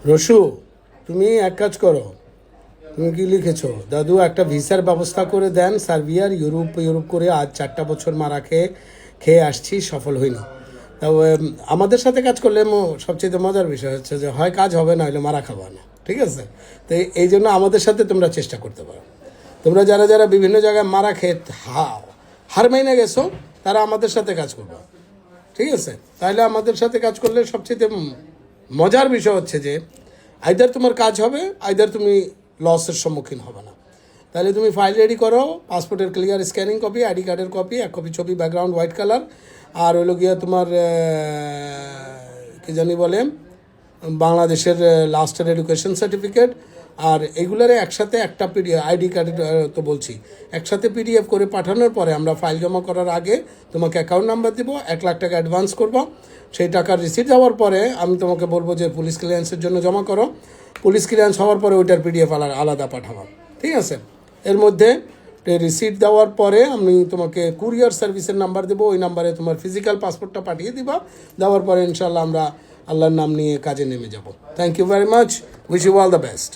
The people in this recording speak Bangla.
রসু, তুমি এক কাজ করো। তুমি কি লিখেছো? দাদু একটা ভিসার ব্যবস্থা করে দেন সার্বিয়ার। ইউরোপ ইউরোপ করে আজ 4টা বছর মারা খেয়ে খেয়ে আসছি, সফল হইনি। তবে আমাদের সাথে কাজ করলে সবচেয়ে মজার বিষয় হচ্ছে যে হয় কাজ হবে, না হলে মারা খাবা না। ঠিক আছে? তো এই জন্য আমাদের সাথে তোমরা চেষ্টা করতে পারো। তোমরা যারা যারা বিভিন্ন জায়গায় মারা খেয়ে হার মাইনে গেছো, তারা আমাদের সাথে কাজ করবে। ঠিক আছে? তাহলে আমাদের সাথে কাজ করলে সবচেয়ে মজার বিষয় হচ্ছে যে আইদার তোমার কাজ হবে, আইদার তুমি লসের সম্মুখীন হবে না। তাহলে তুমি ফাইল রেডি করো, পাসপোর্টের ক্লিয়ার স্ক্যানিং কপি, আইডি কার্ডের কপি, 1 কপি ছবি, ব্যাকগ্রাউন্ড হোয়াইট কালার, আর হইলো গিয়া তোমার কি জানি বলে বাংলাদেশের লাস্টের এডুকেশন সার্টিফিকেট। আর এগুলারে একসাথে একটা পিডিএফ, আইডি কার্ড তো বলছি, একসাথে পিডিএফ করে পাঠানোর পরে আমরা ফাইল জমা করার আগে তোমাকে অ্যাকাউন্ট নাম্বার দিব, 1 লাখ টাকা অ্যাডভান্স করবো। সেই টাকার রিসিট যাওয়ার পরে আমি তোমাকে বলবো যে পুলিশ ক্লিয়ারেন্সের জন্য জমা করো। পুলিশ ক্লিয়ারেন্স হওয়ার পরে ওইটার পিডিএফ আলাদা পাঠাবো। ঠিক আছে? এর মধ্যে রিসিট দেওয়ার পরে আমি তোমাকে কুরিয়ার সার্ভিসের নাম্বার দেবো, ওই নাম্বারে তোমার ফিজিক্যাল পাসপোর্টটা পাঠিয়ে দিবা। দেওয়ার পরে ইনশাল্লাহ আমরা আল্লাহর নাম নিয়ে কাজে নেমে যাব। Thank you very much, wish you all the best.